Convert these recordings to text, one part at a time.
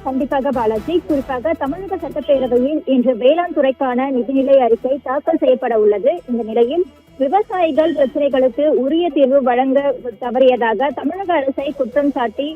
கண்டிப்பாக பாலாஜி. குறிப்பாக தமிழக சட்டப்பேரவையில் இன்று வேளாண் துறைக்கான நிதிநிலை அறிக்கை தாக்கல் செய்யப்பட உள்ளது. இந்த நிலையில் விவசாயிகள் பிரச்சனைகளுக்கு உரிய தீர்வு வழங்க தவறியதாக தமிழக அரசை குற்றம் சாட்டி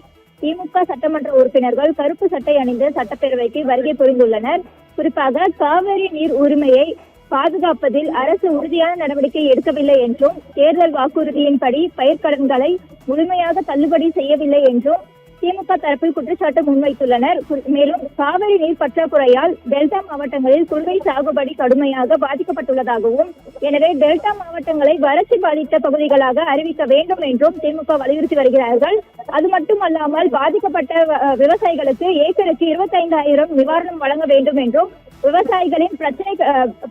திமுக சட்டமன்ற உறுப்பினர்கள் கருப்பு சட்டை அணிந்து சட்டப்பேரவைக்கு வருகை புரிந்துள்ளனர். குறிப்பாக காவிரி நீர் உரிமையை பாதுகாப்பதில் அரசு உறுதியான நடவடிக்கை எடுக்கவில்லை என்றும், தேர்தல் வாக்குறுதியின்படி பயிர்க்கடன்களை முழுமையாக தள்ளுபடி செய்யவில்லை என்றும் திமுக தரப்பில் குற்றச்சாட்டு முன்வைத்துள்ளனர். மேலும் காவிரி நீர் பற்றாக்குறையால் டெல்டா மாவட்டங்களில் குறுவை சாகுபடி கடுமையாக பாதிக்கப்பட்டுள்ளதாகவும், எனவே டெல்டா மாவட்டங்களை வறட்சி பாதித்த பகுதிகளாக அறிவிக்க வேண்டும் என்றும் திமுக வலியுறுத்தி வருகிறார்கள். அது மட்டுமல்லாமல் பாதிக்கப்பட்ட விவசாயிகளுக்கு ஏக்கருக்கு 25,000 நிவாரணம் வழங்க வேண்டும் என்றும், விவசாயிகளின் பிரச்சனை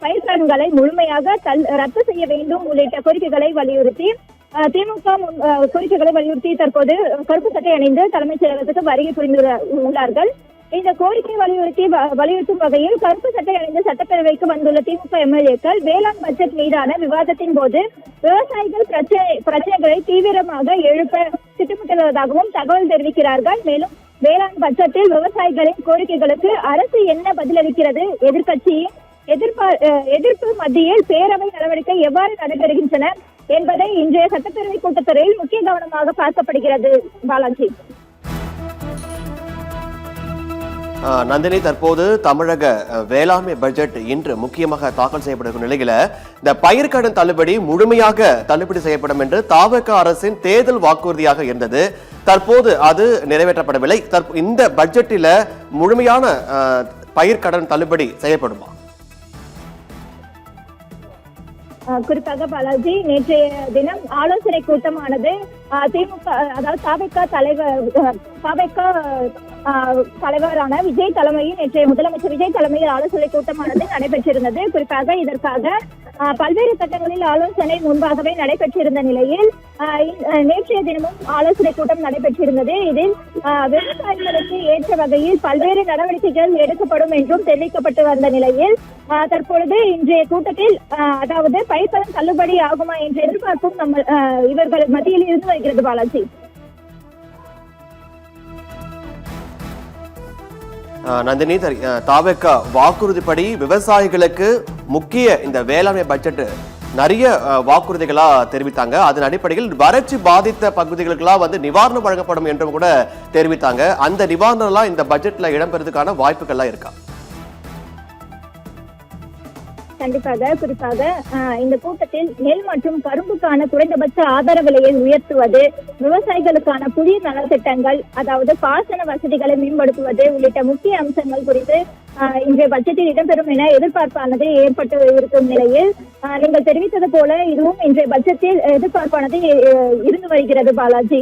பயிர்க்கடன்களை முழுமையாக ரத்து செய்ய வேண்டும் உள்ளிட்ட கோரிக்கைகளை வலியுறுத்தி திமுக கோரிக்கைகளை வலியுறுத்தி தற்போது கருப்பு சட்டை அணிந்து தலைமைச் செயலகத்துக்கு வருகை புரிந்துள்ளார்கள். இந்த கோரிக்கை வலியுறுத்தும் வகையில் கருப்பு சட்டை அணிந்து சட்டப்பேரவைக்கு வந்துள்ள திமுக எம்எல்ஏக்கள் வேளாண் பட்ஜெட் மீதான விவாதத்தின் போது விவசாயிகள் பிரச்சனைகளை தீவிரமாக எழுப்ப திட்டமிட்டுள்ளதாகவும் தகவல் தெரிவிக்கிறார்கள். மேலும் வேளாண் பட்ஜெட்டில் விவசாயிகளின் கோரிக்கைகளுக்கு அரசு என்ன பதிலளிக்கிறது, எதிர்க்கட்சியின் எதிர்ப்பு மத்தியில் பேரவை நடவடிக்கை எவ்வாறு நடைபெறுகின்றன என்பதை இன்றைய சட்டப்பேரவை கூட்டத்தொடரில் முக்கிய கவனமாக பார்க்கப்படுகிறது. பாலாஜி. நந்தினி, தற்போது தமிழக வேளாண்மை பட்ஜெட் இன்று முக்கியமாக தாக்கல் செய்யப்படும் நிலையில இந்த பயிர்க்கடன் தள்ளுபடி முழுமையாக தள்ளுபடி செய்யப்படும் என்று தவிக அரசின் தேர்தல் வாக்குறுதியாக இருந்தது. தற்போது அது நிறைவேற்றப்படவில்லை. இந்த பட்ஜெட்டில் முழுமையான பயிர்க்கடன் தள்ளுபடி செய்யப்படுமா? குறிப்பாக பாலாஜி, நேற்றைய தினம் ஆலோசனை கூட்டமானது திமுக அதாவது தவிக தலைவரான விஜய் தலைமையில் நேற்றைய முதலமைச்சர் விஜய் தலைமையில் ஆலோசனை கூட்டமானது நடைபெற்றிருந்தது. குறிப்பாக இதற்காக பல்வேறு கட்டங்களில் ஆலோசனை முன்பாகவே நடைபெற்றிருந்த நிலையில் நேற்றைய தினமும் ஆலோசனை கூட்டம் நடைபெற்றிருந்தது. இதில் விவசாயிகளுக்கு ஏற்ற வகையில் பல்வேறு நடவடிக்கைகள் எடுக்கப்படும் என்றும் தெரிவிக்கப்பட்டு வந்த நிலையில் தற்பொழுது இன்றைய கூட்டத்தில் அதாவது பயிர்க்கடன் தள்ளுபடி ஆகுமா என்ற எதிர்பார்ப்பும் இவர்கள் மத்தியில் இருந்து வருகிறது. பாலாஜி. நந்தினி, தவிக வாக்குறுதிப்படி விவசாயிகளுக்கு முக்கிய இந்த வேளாண்மை பட்ஜெட் நிறைய வாக்குறுதிகளா தெரிவித்தாங்க. அதன் அடிப்படையில் வறட்சி பாதித்த பகுதிகளுக்கெல்லாம் நிவாரணம் வழங்கப்படும் என்றும் கூட தெரிவித்தாங்க. அந்த நிவாரணம் எல்லாம் இந்த பட்ஜெட்ல இடம்பெறதுக்கான வாய்ப்புகள்லாம் இருக்கா? கண்டிப்பாக. குறிப்பாக இந்த கூட்டத்தில் நெல் மற்றும் கரும்புக்கான குறைந்தபட்ச ஆதார விலையை உயர்த்துவது, விவசாயிகளுக்கான புதிய நலத்திட்டங்கள், அதாவது பாசன வசதிகளை மேம்படுத்துவது உள்ளிட்ட முக்கிய அம்சங்கள் குறித்து இன்றைய பட்ஜெட்டில் இடம்பெறும் என எதிர்பார்ப்பானது ஏற்பட்டு இருக்கும் நிலையில் நீங்கள் தெரிவித்தது போல இதுவும் இன்றைய பட்ஜெட்டில் எதிர்பார்ப்பானது இருந்து வருகிறது. பாலாஜி.